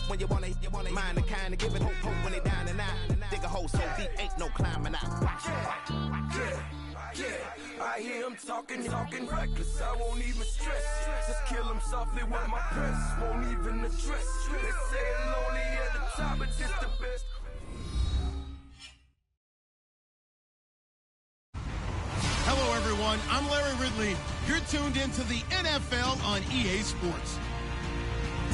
when you wanna mind the kind of give it hope when they down and out. Dig a hole so deep, ain't no climbing out. Yeah, I hear him talking reckless. I won't even stress. Just kill him softly with my press. Won't even address. They say it lonely at the top, but just the best. Hello, everyone. I'm Larry Ridley. You're tuned into the NFL on EA Sports.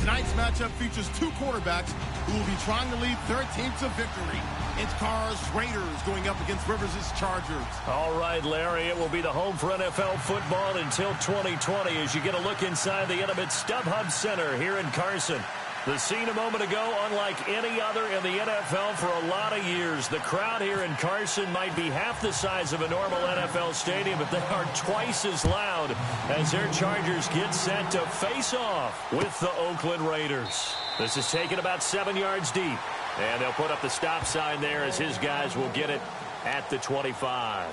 Tonight's matchup features two quarterbacks who will be trying to lead their team to victory. It's Carr's Raiders going up against Rivers' Chargers. All right, Larry, it will be the home for NFL football until 2020 as you get a look inside the intimate StubHub Center here in Carson. The scene a moment ago, unlike any other in the NFL for a lot of years. The crowd here in Carson might be half the size of a normal NFL stadium, but they are twice as loud as their Chargers get set to face off with the Oakland Raiders. This is taken about 7 yards deep, and they'll put up the stop sign there as his guys will get it at the 25.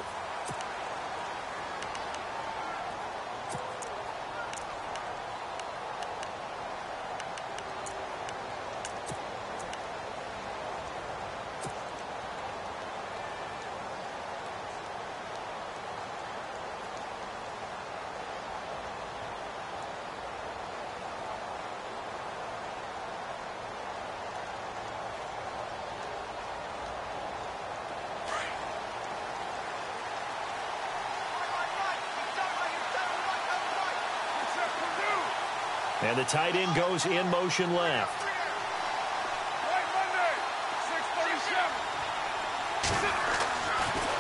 And the tight end goes in motion left.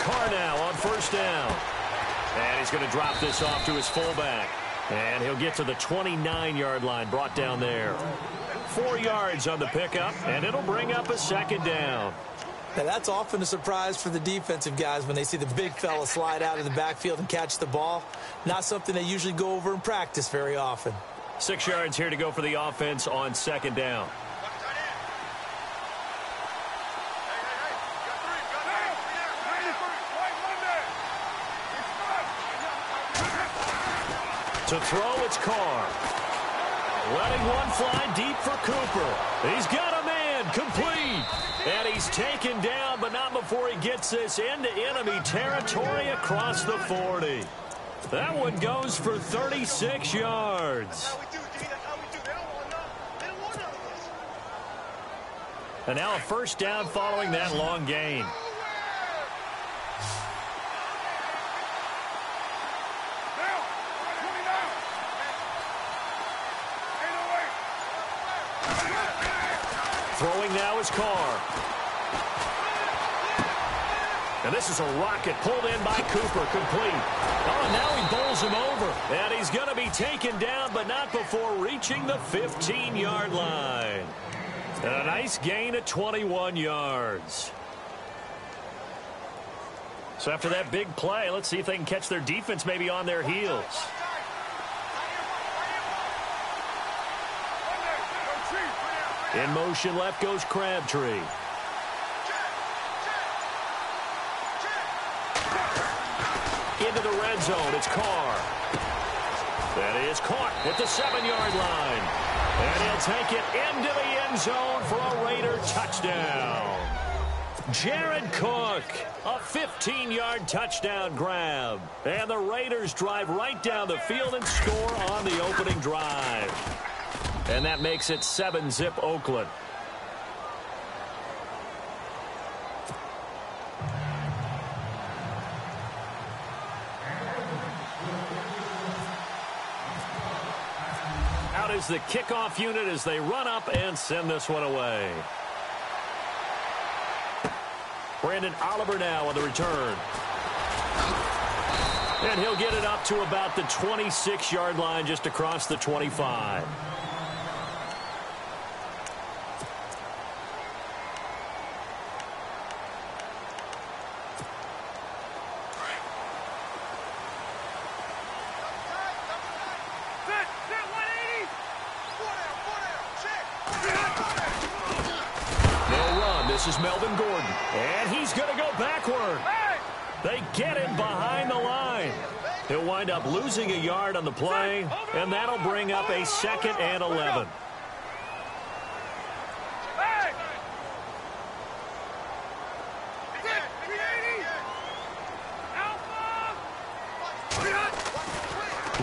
Carr now on first down. And he's going to drop this off to his fullback. And he'll get to the 29-yard line, brought down there. 4 yards on the pickup, and it'll bring up a second down. Now, that's often a surprise for the defensive guys when they see the big fella slide out of the backfield and catch the ball. Not something they usually go over in practice very often. 6 yards here to go for the offense on second down. To throw, it's Carr. Letting one fly deep for Cooper. He's got a man, complete. And he's taken down, but not before he gets this into enemy territory across the 40. That one goes for 36 yards. And now a first down following that long gain. Throwing now is Carr. And this is a rocket pulled in by Cooper, complete. Oh, and now he bowls him over. And he's going to be taken down, but not before reaching the 15-yard line. And a nice gain of 21 yards. So after that big play, let's see if they can catch their defense maybe on their heels. In motion left goes Crabtree. Into the red zone, it's Carr. That is caught at the 7-yard line. And he'll take it into the end zone for a Raider touchdown. Jared Cook, a 15-yard touchdown grab. And the Raiders drive right down the field and score on the opening drive. And that makes it 7-zip Oakland. Out is the kickoff unit as they run up and send this one away. Brandon Oliver now on the return. And he'll get it up to about the 26-yard line just across the 25. This is Melvin Gordon, and he's going to go backward. They get him behind the line. He'll wind up losing a yard on the play, and that'll bring up a 2nd and 11.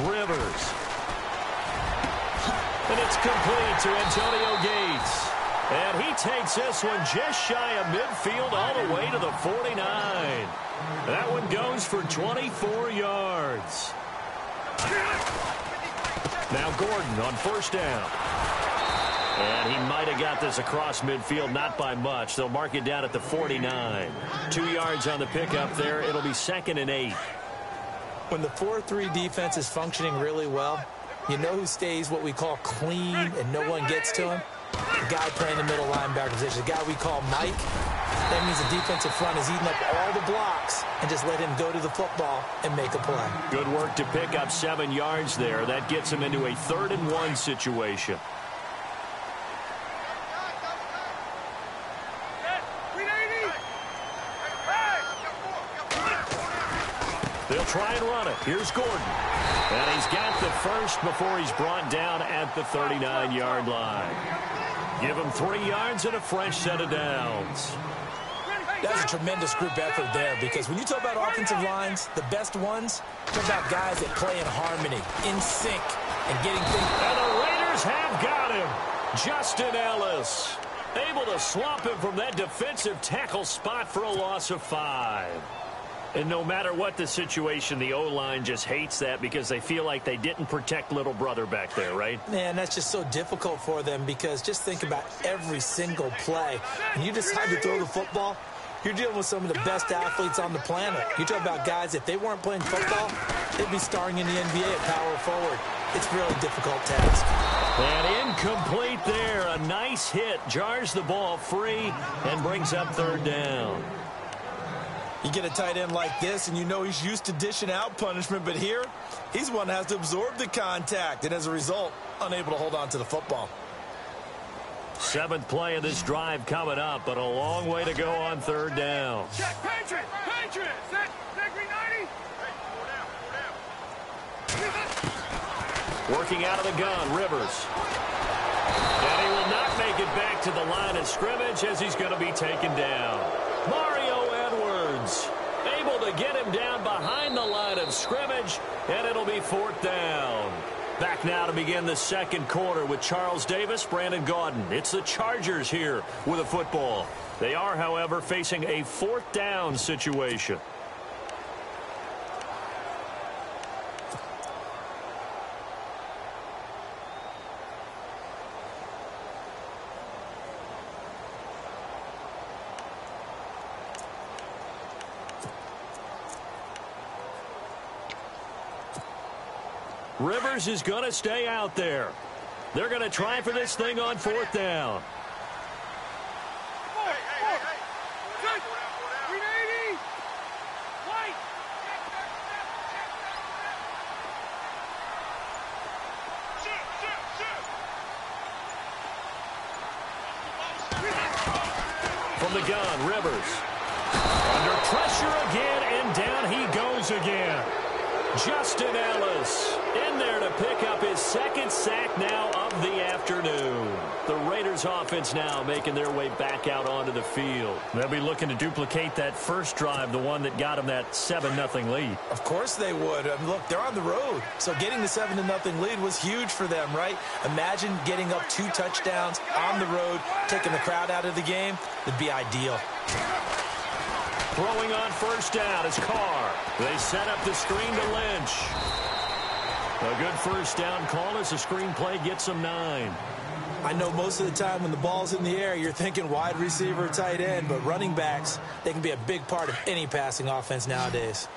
Rivers. And it's complete to Antonio Gates. And he takes this one just shy of midfield all the way to the 49. That one goes for 24 yards. Now Gordon on first down. And he might have got this across midfield, not by much. They'll mark it down at the 49. 2 yards on the pickup there. It'll be 2nd and 8. When the 4-3 defense is functioning really well, you know who stays what we call clean and no one gets to him? The guy playing the middle linebacker position, the guy we call Mike. That means the defensive front is eating up all the blocks and just let him go to the football and make a play. Good work to pick up 7 yards there. That gets him into a 3rd and 1 situation. They'll try and run it. Here's Gordon. And he's got the first before he's brought down at the 39-yard line. Give him 3 yards and a fresh set of downs. That's a tremendous group effort there, because when you talk about offensive lines, the best ones, talk about guys that play in harmony, in sync, and getting things. And the Raiders have got him. Justin Ellis able to swamp him from that defensive tackle spot for a loss of 5. And no matter what the situation, the O-line just hates that because they feel like they didn't protect little brother back there, right? Man, that's just so difficult for them, because just think about every single play. When you decide to throw the football, you're dealing with some of the best athletes on the planet. You talk about guys, if they weren't playing football, they'd be starring in the NBA at power forward. It's a really difficult task. And incomplete there. A nice hit. Jars the ball free and brings up 3rd down. You get a tight end like this, and you know he's used to dishing out punishment, but here, he's one that has to absorb the contact, and as a result, unable to hold on to the football. 7th play of this drive coming up, but a long way to go on 3rd down. Check, Patriot! Patriot! Set! Degree 90! Working out of the gun, Rivers. And he will not make it back to the line of scrimmage as he's going to be taken down. Mario Edwards able to get him down behind the line of scrimmage, and it'll be 4th down. Back now to begin the 2nd quarter with Charles Davis, Brandon Gaudin. It's the Chargers here with a football. They are, however, facing a 4th down situation. Rivers is going to stay out there. They're going to try for this thing on 4th down. From the gun, Rivers. Under pressure again, and down he goes again. Justin Ellis in there to pick up his 2nd sack now of the afternoon. The Raiders offense now making their way back out onto the field. They'll be looking to duplicate that first drive, the one that got them that 7-0 lead. Of course they would. Look, they're on the road, so getting the 7-0 lead was huge for them, right? Imagine getting up 2 touchdowns on the road, taking the crowd out of the game. It'd be ideal. Throwing on first down is Carr. They set up the screen to Lynch. A good first down call as the screen play gets them 9. I know most of the time when the ball's in the air, you're thinking wide receiver, tight end, but running backs, they can be a big part of any passing offense nowadays.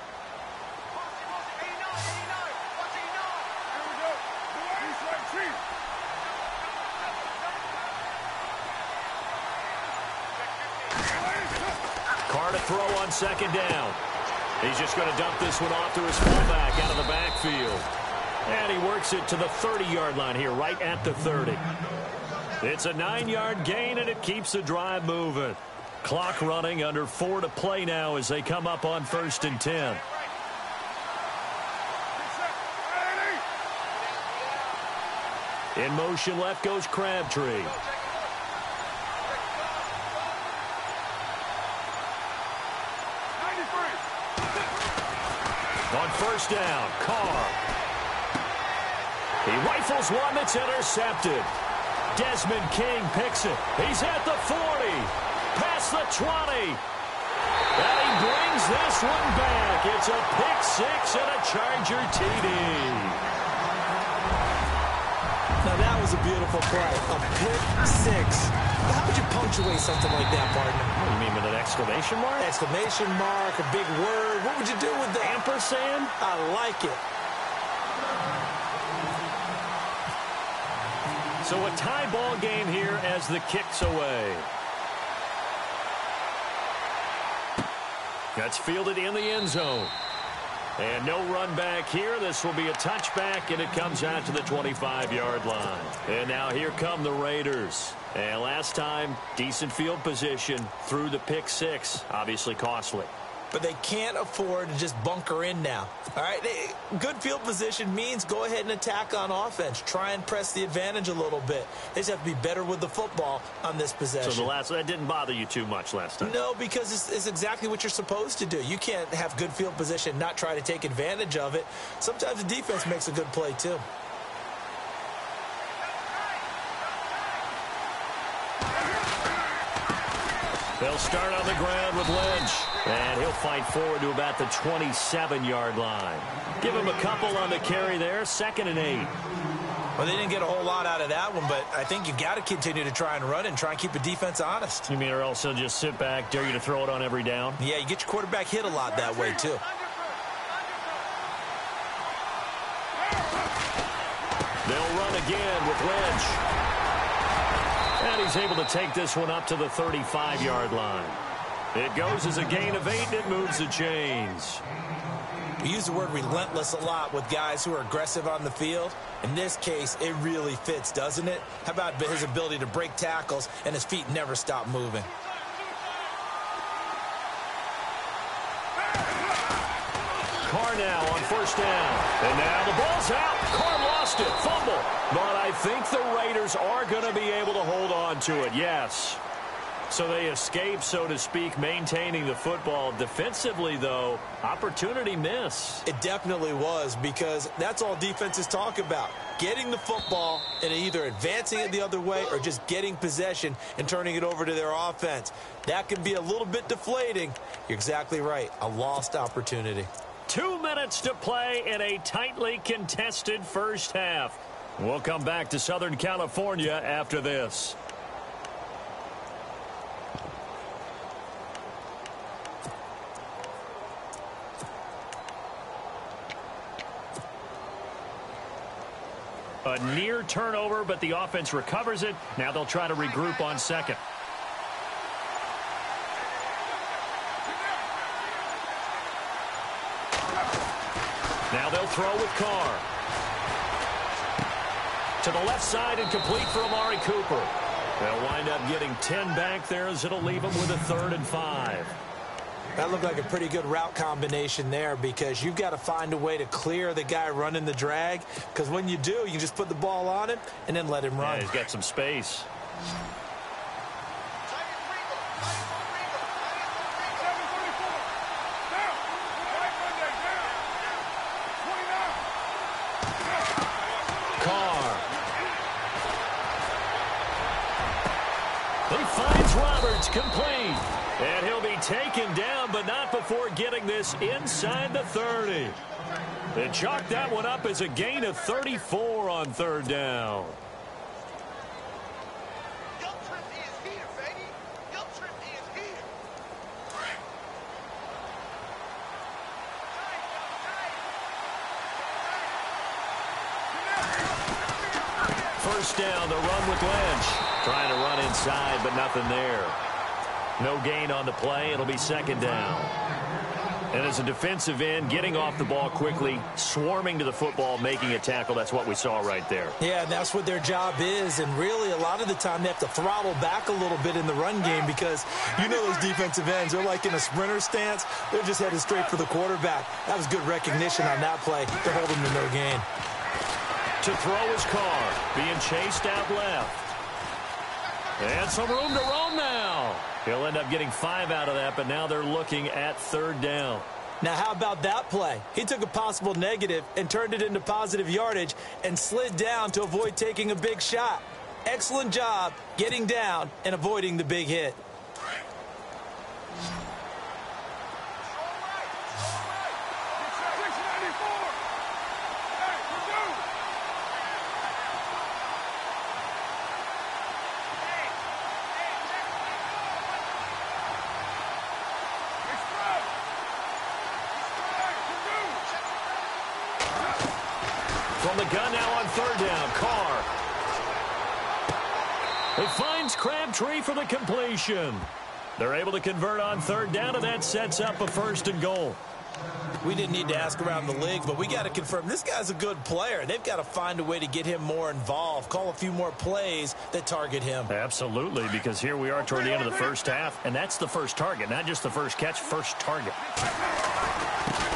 Carr to throw on 2nd down. He's just going to dump this one off to his fullback out of the backfield. And he works it to the 30-yard line here, right at the 30. It's a 9-yard gain, and it keeps the drive moving. Clock running, under 4 to play now as they come up on 1st and 10. In motion, left goes Crabtree. On first down, Carr. He rifles one that's intercepted. Desmond King picks it. He's at the 40. Past the 20. And he brings this one back. It's a pick six and a Charger TD. Now that was a beautiful play. A pick six. How would you punctuate something like that, partner? What do you mean, with an exclamation mark? Exclamation mark, a big word. What would you do with that? Ampersand? I like it. So a tie ball game here as the kick's away. That's fielded in the end zone. And no run back here. This will be a touchback, and it comes out to the 25-yard line. And now here come the Raiders. And last time, decent field position through the pick six. Obviously costly. But they can't afford to just bunker in now. All right, good field position means go ahead and attack on offense. Try and press the advantage a little bit. They just have to be better with the football on this possession. So that didn't bother you too much last time? No, because it's exactly what you're supposed to do. You can't have good field position, not try to take advantage of it. Sometimes the defense makes a good play too. They'll start on the ground with Lynch. And he'll fight forward to about the 27-yard line. Give him a couple on the carry there. 2nd and 8. Well, they didn't get a whole lot out of that one, but I think you've got to continue to try and run and try and keep the defense honest. You mean, or else they'll just sit back, dare you to throw it on every down? Yeah, you get your quarterback hit a lot that way, too. They'll run again with Lynch. And he's able to take this one up to the 35-yard line. It goes as a gain of 8, and it moves the chains. We use the word relentless a lot with guys who are aggressive on the field. In this case, it really fits, doesn't it? How about his ability to break tackles and his feet never stop moving? Carr now on 1st down. And now the ball's out. Carr lost it. Fumble. But I think the Raiders are going to be able to hold on to it. Yes. So they escape, so to speak, maintaining the football. Defensively, though, opportunity miss. It definitely was, because that's all defenses talk about. Getting the football and either advancing it the other way or just getting possession and turning it over to their offense. That can be a little bit deflating. You're exactly right. A lost opportunity. 2 minutes to play in a tightly contested first half. We'll come back to Southern California after this. A near turnover, but the offense recovers it. Now they'll try to regroup on 2nd. Now they'll throw with Carr. To the left side and complete for Amari Cooper. They'll wind up getting 10 back there as it'll leave them with a 3rd and 5. That looked like a pretty good route combination there, because you've got to find a way to clear the guy running the drag, because when you do, you can just put the ball on him and then let him run. Yeah, he's got some space. Carr. He finds Roberts, complete. And he'll be taken down, but not before getting this inside the 30. They chalked that one up as a gain of 34 on 3rd down. First down, the run with Lynch. Trying to run inside, but nothing there. No gain on the play. It'll be 2nd down. And as a defensive end, getting off the ball quickly, swarming to the football, making a tackle, that's what we saw right there. Yeah, and that's what their job is. And really, a lot of the time, they have to throttle back a little bit in the run game, because you know those defensive ends, they're like in a sprinter stance. They're just headed straight for the quarterback. That was good recognition on that play to hold him to no gain. To throw is Carr, being chased out left. And some room to roam now. He'll end up getting 5 out of that, but now they're looking at 3rd down. Now, how about that play? He took a possible negative and turned it into positive yardage and slid down to avoid taking a big shot. Excellent job getting down and avoiding the big hit. From the gun now on third down, Carr. It finds Crabtree for the completion. They're able to convert on third down, and that sets up a 1st and goal. We didn't need to ask around the league, but we got to confirm this guy's a good player. They've got to find a way to get him more involved, call a few more plays that target him. Absolutely, because here we are toward the end of the first half, and that's the first target, not just the first catch, first target.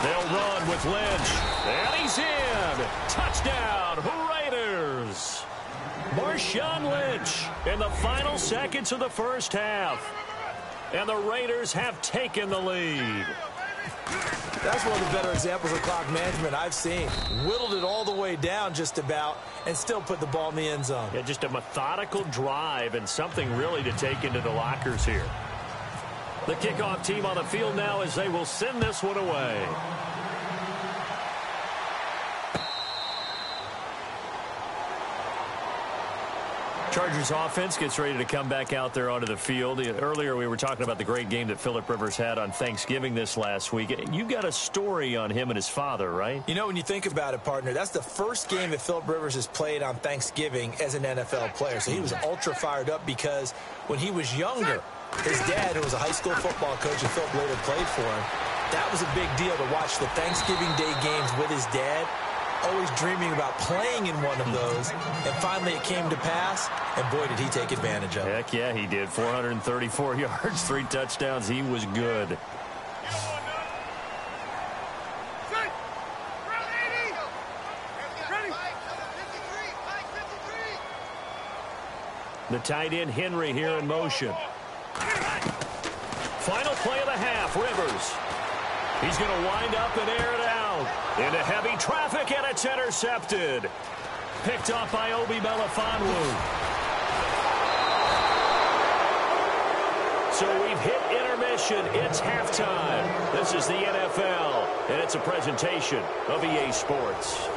They'll run with Lynch, and he's in. Touchdown, Raiders. Marshawn Lynch in the final seconds of the first half. And the Raiders have taken the lead. That's one of the better examples of clock management I've seen. Whittled it all the way down just about and still put the ball in the end zone. Yeah, just a methodical drive and something really to take into the lockers here. The kickoff team on the field now as they will send this one away. Chargers offense gets ready to come back out there onto the field. Earlier we were talking about the great game that Phillip Rivers had on Thanksgiving this last week. You got a story on him and his father, right? You know, when you think about it, partner, that's the first game that Phillip Rivers has played on Thanksgiving as an NFL player. So he was ultra fired up because when he was younger, his dad, who was a high school football coach and Phillip later played for him, that was a big deal to watch the Thanksgiving Day games with his dad. Always dreaming about playing in one of those, and finally it came to pass, and boy, did he take advantage of it. Heck yeah, he did. 434 yards, 3 touchdowns. He was good. The tight end, Henry, here in motion. Final play of the half, Rivers. He's going to wind up and air it out. Into heavy traffic, and it's intercepted. Picked off by Obi Melifonwu. So we've hit intermission. It's halftime. This is the NFL, and it's a presentation of EA Sports.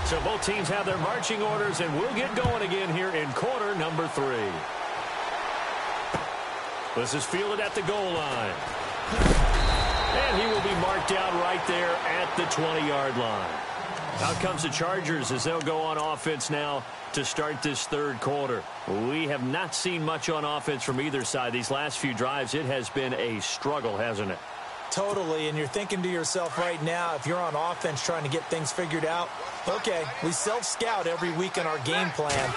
So both teams have their marching orders, and we'll get going again here in quarter number 3. This is fielded at the goal line. And he will be marked down right there at the 20-yard line. Out comes the Chargers as they'll go on offense now to start this third quarter. We have not seen much on offense from either side. These last few drives, it has been a struggle, hasn't it? Totally, and you're thinking to yourself right now, if you're on offense trying to get things figured out, okay, we self-scout every week in our game plan.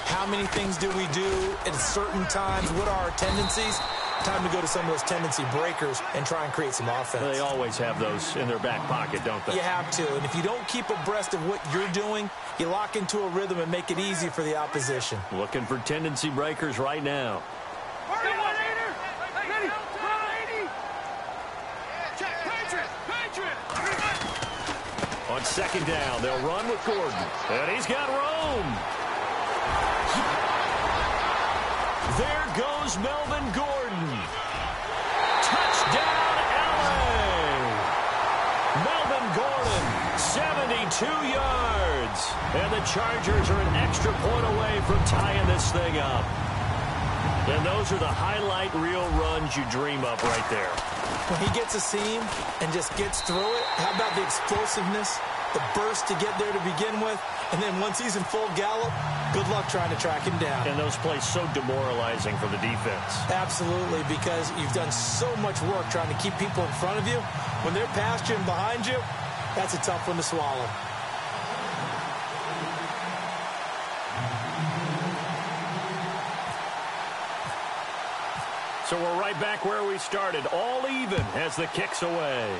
How many things do we do at certain times? What are our tendencies? Time to go to some of those tendency breakers and try and create some offense. They always have those in their back pocket, don't they? You have to, and if you don't keep abreast of what you're doing, you lock into a rhythm and make it easy for the opposition. Looking for tendency breakers right now. On second down, they'll run with Gordon. And he's got room. There goes Melvin Gordon. Touchdown, LA. Melvin Gordon, 72 yards. And the Chargers are an extra point away from tying this thing up. And those are the highlight reel runs you dream of right there. When he gets a seam and just gets through it, how about the explosiveness, the burst to get there to begin with, and then once he's in full gallop, good luck trying to track him down. And those plays so demoralizing for the defense. Absolutely, because you've done so much work trying to keep people in front of you. When they're past you and behind you, that's a tough one to swallow. So we're right back where we started, all even as the kick's away.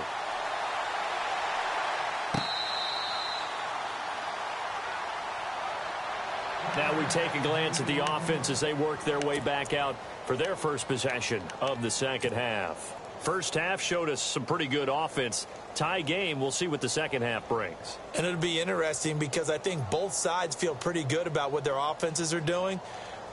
Now we take a glance at the offense as they work their way back out for their first possession of the second half. First half showed us some pretty good offense. Tie game, we'll see what the second half brings. And it'll be interesting because I think both sides feel pretty good about what their offenses are doing.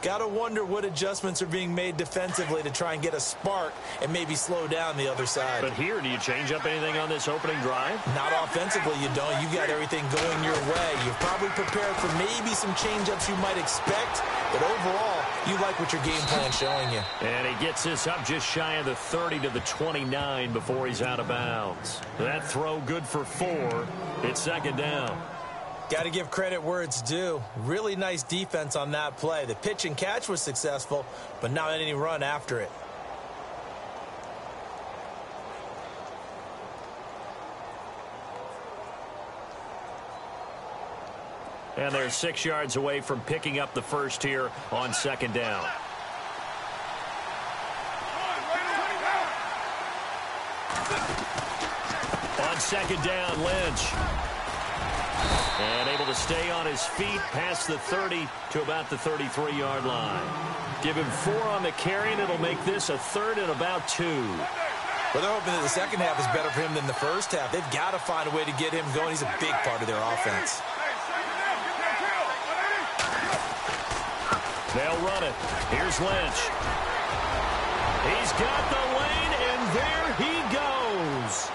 Got to wonder what adjustments are being made defensively to try and get a spark and maybe slow down the other side. But here, do you change up anything on this opening drive? Not offensively, you don't. You got everything going your way. You've probably prepared for maybe some change-ups you might expect, but overall, you like what your game plan's showing you. And he gets this up just shy of the 30 to the 29 before he's out of bounds. That throw good for 4. It's second down. Got to give credit where it's due. Really nice defense on that play. The pitch and catch was successful, but not any run after it. And they're 6 yards away from picking up the first here on second down. On second down, Lynch. And able to stay on his feet past the 30 to about the 33-yard line. Give him 4 on the carry, and it'll make this a third and about 2. Well, they're hoping that the second half is better for him than the first half. They've got to find a way to get him going. He's a big part of their offense. They'll run it. Here's Lynch. He's got the lane, and there he goes.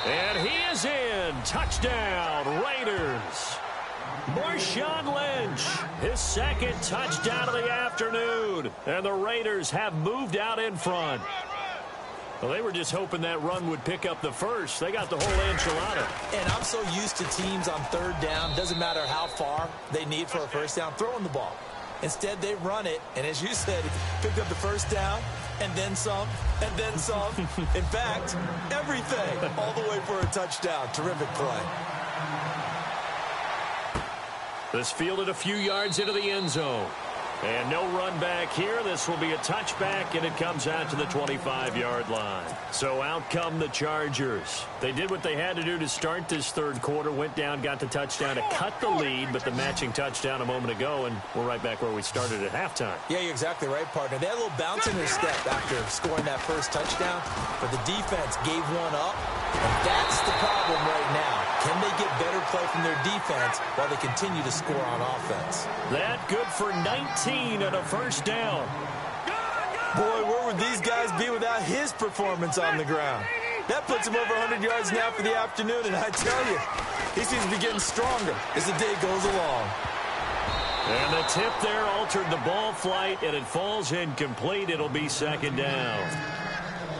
And he is in. Touchdown, Raiders. Marshawn Lynch, his second touchdown of the afternoon. And the Raiders have moved out in front. Well, they were just hoping that run would pick up the first. They got the whole enchilada. And I'm so used to teams on third down, doesn't matter how far they need for a first down, throwing the ball. Instead, they run it, and as you said, picked up the first down, and then some, and then some. In fact, everything, all the way for a touchdown. Terrific play. This fielded a few yards into the end zone. And no run back here. This will be a touchback, and it comes out to the 25-yard line. So out come the Chargers. They did what they had to do to start this third quarter. Went down, got the touchdown to cut the lead, but the matching touchdown a moment ago, and we're right back where we started at halftime. Yeah, you're exactly right, partner. They had a little bounce in their step after scoring that first touchdown, but the defense gave one up, and that's the problem right now. Can they get better play from their defense while they continue to score on offense? That good for 19 and a first down. Boy, where would these guys be without his performance on the ground? That puts him over 100 yards now for the afternoon, and I tell you, he seems to be getting stronger as the day goes along. And the tip there altered the ball flight, and it falls incomplete. It'll be second down.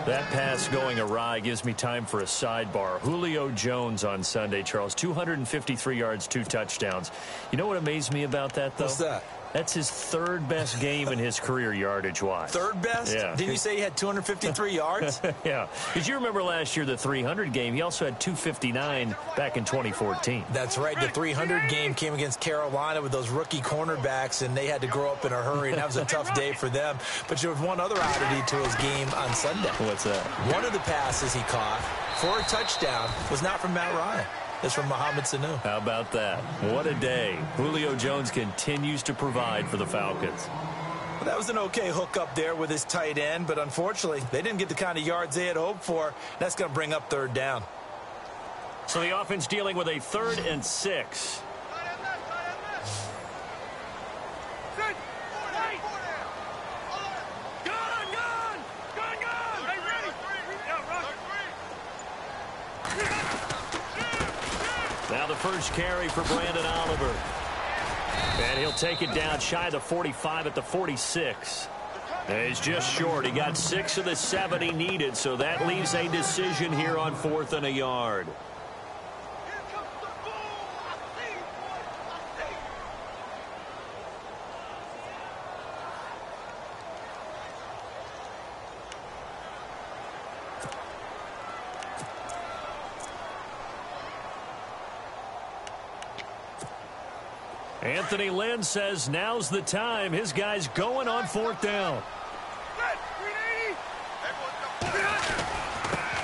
That pass going awry gives me time for a sidebar. Julio Jones on Sunday, Charles, 253 yards, 2 touchdowns. You know what amazed me about that, though? What's that? That's his third best game in his career yardage-wise. Third best? Yeah. Didn't you say he had 253 yards? Yeah. Because you remember last year the 300 game. He also had 259 back in 2014. That's right. The 300 game came against Carolina with those rookie cornerbacks, and they had to grow up in a hurry, and that was a tough day for them. But there was one other oddity to his game on Sunday. What's that? One of the passes he caught for a touchdown was not from Matt Ryan. It's from Mohamed Sanu. How about that? What a day. Julio Jones continues to provide for the Falcons. Well, that was an okay hook up there with his tight end, but unfortunately, they didn't get the kind of yards they had hoped for. That's going to bring up third down. So the offense dealing with a 3rd and 6. Now the first carry for Brandon Oliver. And he'll take it down shy of the 45 at the 46. And he's just short. He got 6 of the 7 he needed, so that leaves a decision here on 4th and a yard. Anthony Lynn says now's the time. His guy's going on 4th down.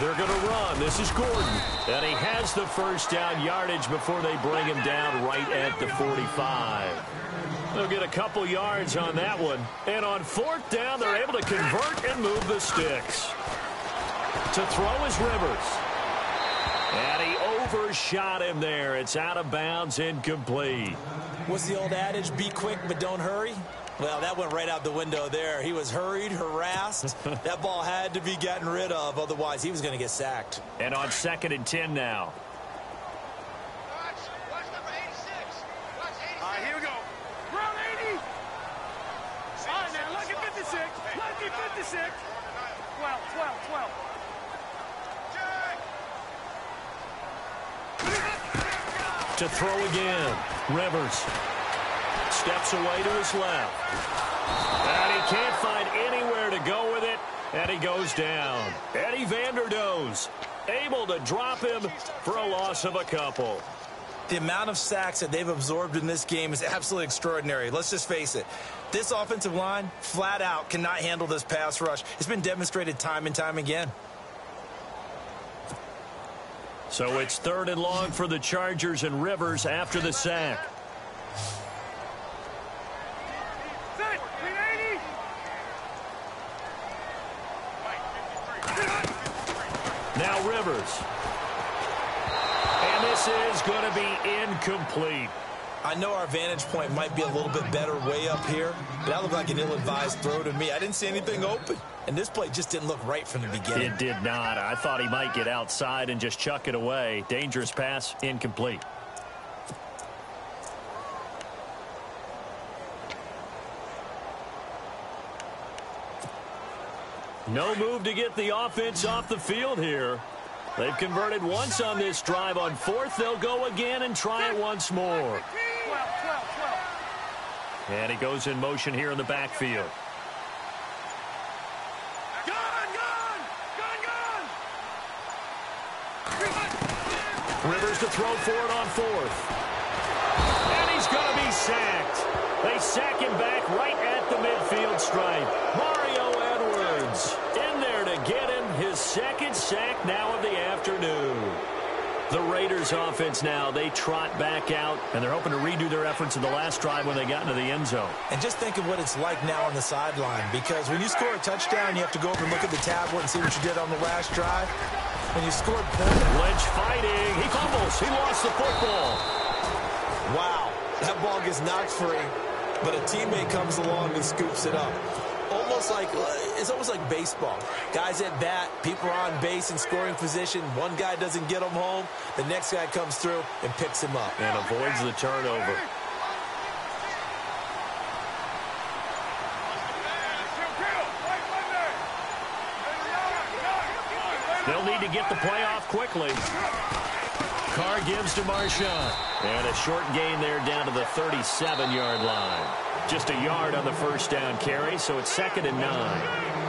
They're going to run. This is Gordon. And he has the first down yardage before they bring him down right at the 45. They'll get a couple yards on that one. And on fourth down, they're able to convert and move the sticks. To throw is Rivers. And he overshot him there. It's out of bounds, incomplete. What's the old adage? Be quick, but don't hurry. Well, that went right out the window there. He was hurried, harassed. That ball had to be gotten rid of. Otherwise, he was going to get sacked. And on 2nd and 10 now. Watch number 86. Watch 86. All right, here we go. Run 80. All right, now, lucky 56. Lucky 56. 12. To throw again. Rivers steps away to his left. And he can't find anywhere to go with it. And he goes down. Eddie Vanderdoes able to drop him for a loss of a couple. The amount of sacks that they've absorbed in this game is absolutely extraordinary. Let's just face it. This offensive line, flat out, cannot handle this pass rush. It's been demonstrated time and time again. So it's 3rd and long for the Chargers, and Rivers after the sack. Now Rivers. And this is going to be incomplete. I know our vantage point might be a little bit better way up here, but that looked like an ill-advised throw to me. I didn't see anything open, and this play just didn't look right from the beginning. It did not. I thought he might get outside and just chuck it away. Dangerous pass, incomplete. No move to get the offense off the field here. They've converted once on this drive. On 4th, they'll go again and try it once more. 12. And he goes in motion here in the backfield. Rivers to throw for it on 4th. And he's going to be sacked. They sack him back right at the midfield stripe. Mario Edwards in there to get him his 2nd sack now of the afternoon. The Raiders offense now, they trot back out, and they're hoping to redo their efforts in the last drive when they got into the end zone. And just think of what it's like now on the sideline, because when you score a touchdown, you have to go over and look at the tablet and see what you did on the last drive. When you scored points. Lynch fighting. He fumbles. He lost the football. Wow. That ball gets knocked free, but a teammate comes along and scoops it up. It's almost like baseball. Guys at bat, people are on base in scoring position. One guy doesn't get him home. The next guy comes through and picks him up. And avoids the turnover. They'll need to get the play off quickly. Carr gives to Marshawn. And a short gain there down to the 37-yard line. Just a yard on the first down carry, so it's 2nd and 9.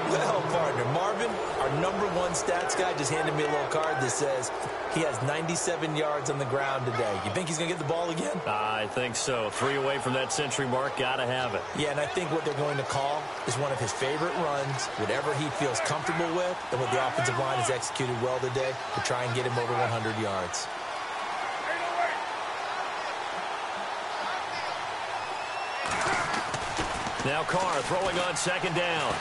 Well, partner, Marvin, our #1 stats guy, just handed me a little card that says he has 97 yards on the ground today. You think he's going to get the ball again? I think so. 3 away from that century mark. Got to have it. Yeah, and I think what they're going to call is one of his favorite runs, whatever he feels comfortable with, and what the offensive line has executed well today to try and get him over 100 yards. Now Carr throwing on 2nd down.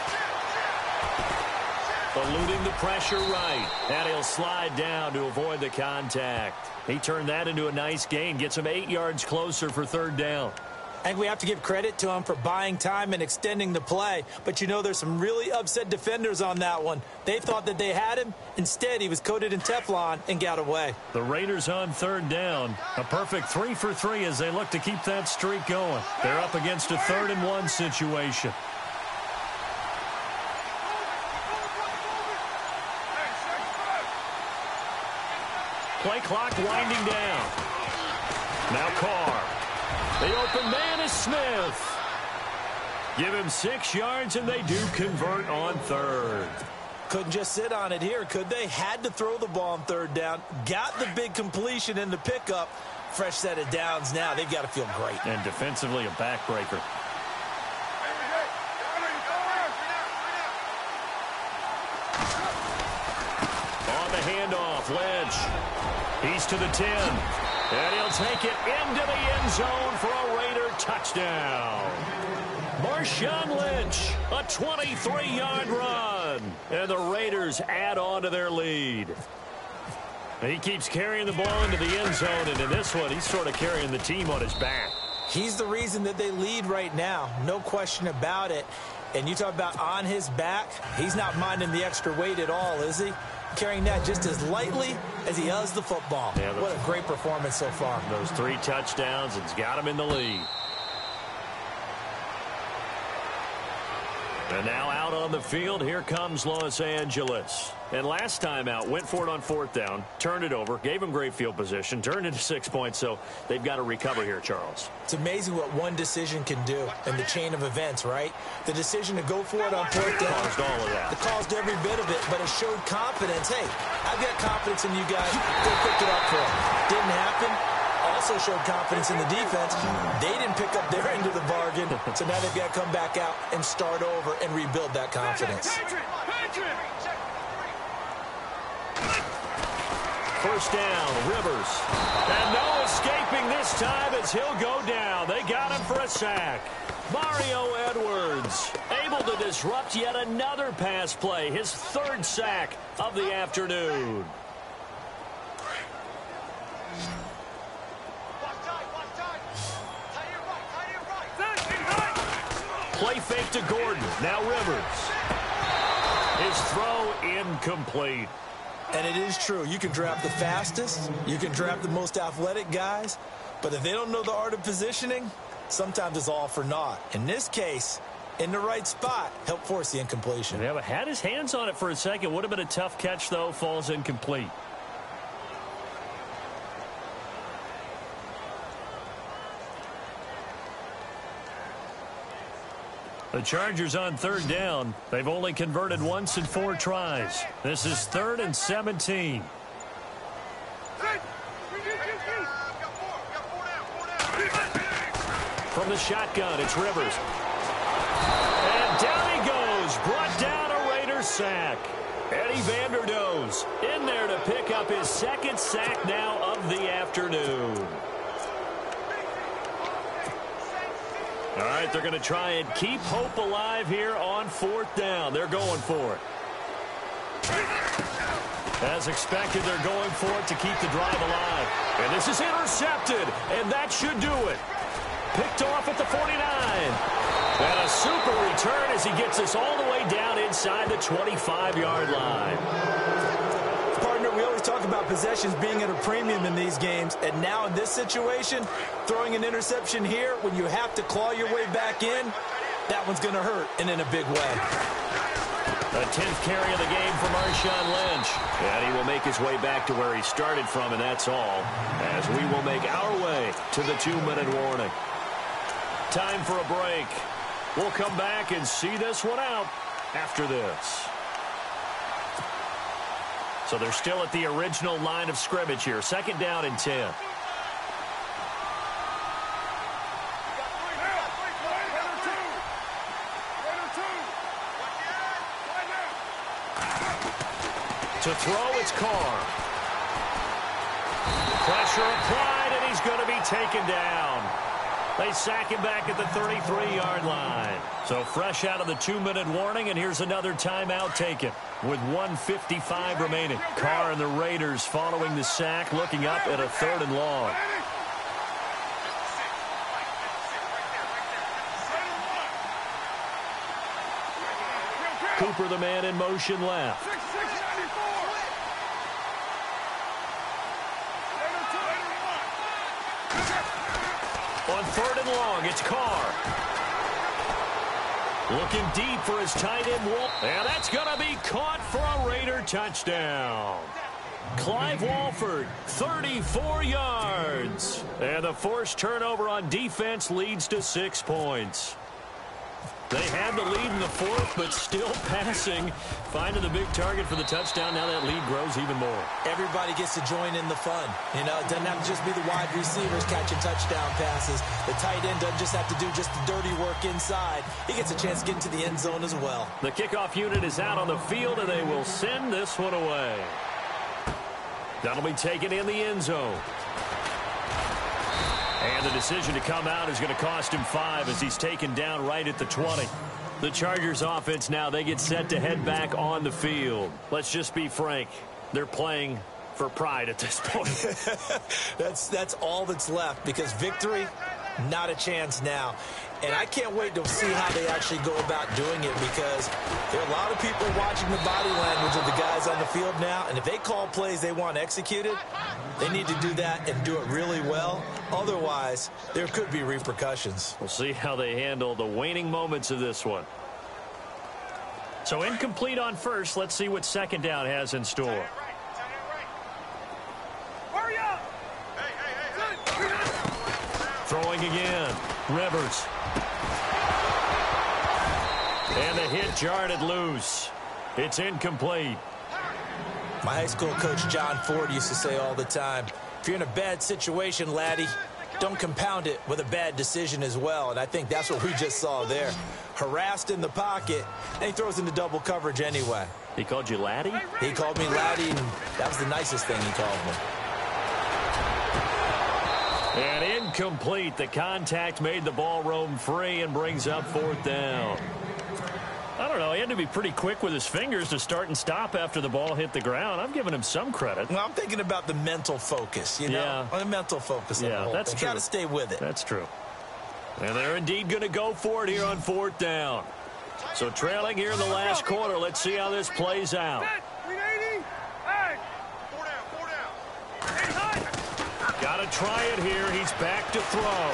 Eluding the pressure right. And he'll slide down to avoid the contact. He turned that into a nice gain. Gets him 8 yards closer for 3rd down. I think we have to give credit to him for buying time and extending the play. But, you know, there's some really upset defenders on that one. They thought that they had him. Instead, he was coated in Teflon and got away. The Raiders on 3rd down. A perfect 3 for 3 as they look to keep that streak going. They're up against a 3rd and 1 situation. Play clock winding down. Now Carr. The open man is Smith. Give him 6 yards, and they do convert on 3rd. Couldn't just sit on it here, could they? Had to throw the ball on 3rd down. Got the big completion in the pickup. Fresh set of downs now. They've got to feel great. And defensively, a backbreaker. On off Lynch. He's to the 10. And he'll take it into the end zone for a Raider touchdown. Marshawn Lynch, a 23-yard run. And the Raiders add on to their lead. He keeps carrying the ball into the end zone, and in this one, he's sort of carrying the team on his back. He's the reason that they lead right now, no question about it. And you talk about on his back, he's not minding the extra weight at all, is he? Carrying that just as lightly as he does the football. Yeah, what a great performance so far. Those 3 touchdowns, it's got him in the lead. And now out on the field, here comes Los Angeles. And last time out, went for it on 4th down, turned it over, gave him great field position, turned into 6 points, so they've got to recover here, Charles. It's amazing what one decision can do in the chain of events, right? The decision to go for it on 4th down. Caused all of that. It caused every bit of it, but it showed confidence. Hey, I've got confidence in you guys. Go pick it up for it. Didn't happen. Also showed confidence in the defense. They didn't pick up their end of the bargain, so now they've got to come back out and start over and rebuild that confidence. First down, Rivers. And no escaping this time as he'll go down. They got him for a sack. Mario Edwards able to disrupt yet another pass play, his 3rd sack of the afternoon. Play fake to Gordon. Now Rivers. His throw incomplete. And it is true. You can draft the fastest. You can draft the most athletic guys. But if they don't know the art of positioning, sometimes it's all for naught. In this case, in the right spot, helped force the incompletion. Yeah, but had his hands on it for a second. Would have been a tough catch, though. Falls incomplete. The Chargers on 3rd down. They've only converted once in 4 tries. This is 3rd and 17. From the shotgun, it's Rivers. And down he goes. Brought down a Raiders sack. Eddie Vanderdoes in there to pick up his 2nd sack now of the afternoon. All right, they're going to try and keep hope alive here on 4th down. They're going for it. As expected, they're going for it to keep the drive alive. And this is intercepted, and that should do it. Picked off at the 49. And a super return as he gets us all the way down inside the 25-yard line. Partner, we always talk about possessions being at a premium in these games, and now in this situation, throwing an interception here when you have to claw your way back in, that one's going to hurt, and in a big way. The 10th carry of the game for Marshawn Lynch. And he will make his way back to where he started from, and that's all, as we will make our way to the 2-minute warning. Time for a break. We'll come back and see this one out after this. So they're still at the original line of scrimmage here. 2nd down and 10. To throw, it's Carr. Pressure applied, and he's going to be taken down. They sack him back at the 33-yard line. So fresh out of the 2-minute warning, and here's another timeout taken with 1:55 remaining. Carr and the Raiders following the sack, looking up at a 3rd and long. Cooper, the man in motion left. On 3rd and long, it's Carr. Looking deep for his tight end wall. And that's going to be caught for a Raider touchdown. Clive Walford, 34 yards. And the forced turnover on defense leads to 6 points. They had the lead in the 4th, but still passing. Finding the big target for the touchdown. Now that lead grows even more. Everybody gets to join in the fun. You know, it doesn't have to just be the wide receivers catching touchdown passes. The tight end doesn't just have to do just the dirty work inside. He gets a chance to get into the end zone as well. The kickoff unit is out on the field, and they will send this one away. That'll be taken in the end zone. And the decision to come out is going to cost him 5 as he's taken down right at the 20. The Chargers offense now, they get set to head back on the field. Let's just be frank. They're playing for pride at this point. That's all that's left, because victory, not a chance now. And I can't wait to see how they actually go about doing it, because there are a lot of people watching the body language of the guys on the field now, and if they call plays they want executed, they need to do that and do it really well. Otherwise, there could be repercussions. We'll see how they handle the waning moments of this one. So incomplete on first. Let's see what second down has in store. Hurry up! Throwing again. Rivers. And the hit jarred it loose. It's incomplete. My high school coach John Ford used to say all the time, if you're in a bad situation, laddie, don't compound it with a bad decision as well. And I think that's what we just saw there. Harassed in the pocket, and he throws into double coverage anyway. He called you laddie? He called me laddie, and that was the nicest thing he called me. And incomplete. The contact made the ball roam free and brings up 4th down. I don't know. He had to be pretty quick with his fingers to start and stop after the ball hit the ground. I'm giving him some credit. Well, I'm thinking about the mental focus, you know? Yeah. The mental focus. Yeah, that's true. You got to stay with it. That's true. And they're indeed going to go for it here on 4th down. So trailing here in the last quarter. Let's see how this plays out. Got to try it here. He's back to throw.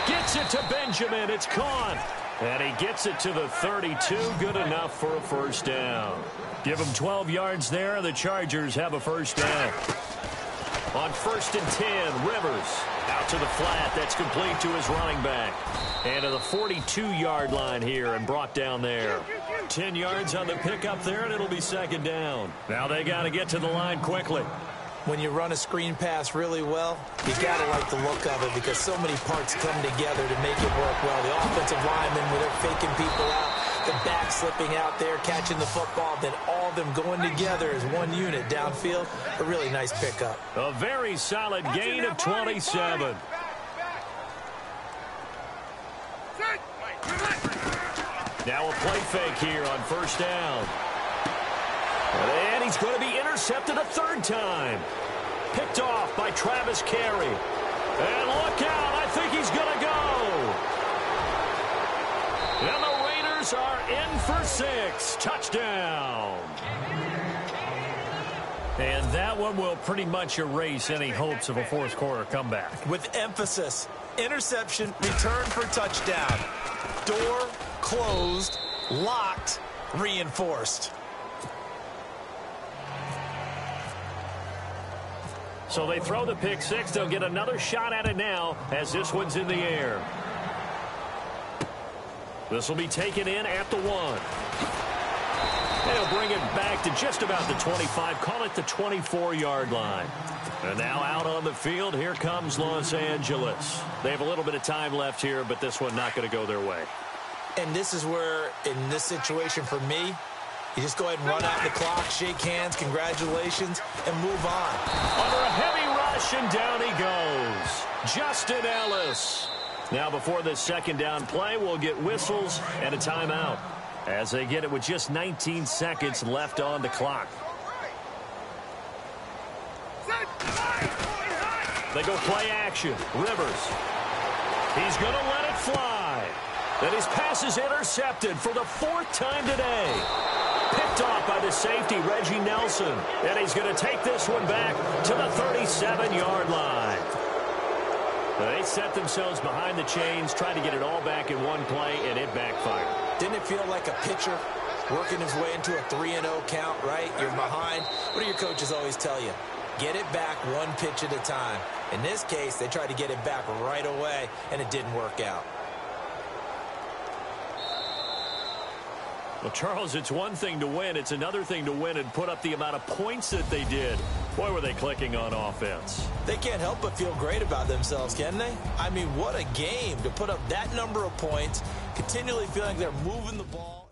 Gets it to Benjamin. It's caught. And he gets it to the 32. Good enough for a first down. Give him 12 yards there. The Chargers have a first down. On 1st and 10, Rivers out to the flat. That's complete to his running back. And to the 42-yard line here and brought down there. 10 yards on the pickup there, and it'll be second down. Now they got to get to the line quickly. When you run a screen pass really well, you got to like the look of it, because so many parts come together to make it work well. The offensive linemen, where they're faking people out, the back slipping out there, catching the football, then all of them going together as one unit downfield. A really nice pickup. A very solid gain of 27. Now a play fake here on first down. And he's going to be intercepted a 3rd time. Picked off by Travis Carey. And look out, I think he's going to go. And the Raiders are in for 6. Touchdown. And that one will pretty much erase any hopes of a 4th quarter comeback. With emphasis, interception, return for touchdown. Door closed, locked, reinforced. So they throw the pick 6. They'll get another shot at it now as this one's in the air. This will be taken in at the 1. They'll bring it back to just about the 25. Call it the 24-yard line. And now out on the field, here comes Los Angeles. They have a little bit of time left here, but this one not going to go their way. And this is where, in this situation for me, you just go ahead and run out the clock, shake hands, congratulations, and move on. Under a heavy rush, and down he goes. Justin Ellis. Now before this second down play, we'll get whistles and a timeout as they get it with just 19 seconds left on the clock. They go play action. Rivers. He's going to let it fly. And his pass is intercepted for the 4th time today. Picked off by the safety, Reggie Nelson. And he's going to take this one back to the 37-yard line. They set themselves behind the chains, tried to get it all back in one play, and it backfired. Didn't it feel like a pitcher working his way into a 3-0 count, right? You're behind. What do your coaches always tell you? Get it back one pitch at a time. In this case, they tried to get it back right away, and it didn't work out. Well, Charles, it's one thing to win. It's another thing to win and put up the amount of points that they did. Boy, were they clicking on offense. They can't help but feel great about themselves, can they? I mean, what a game to put up that number of points, continually feeling they're moving the ball.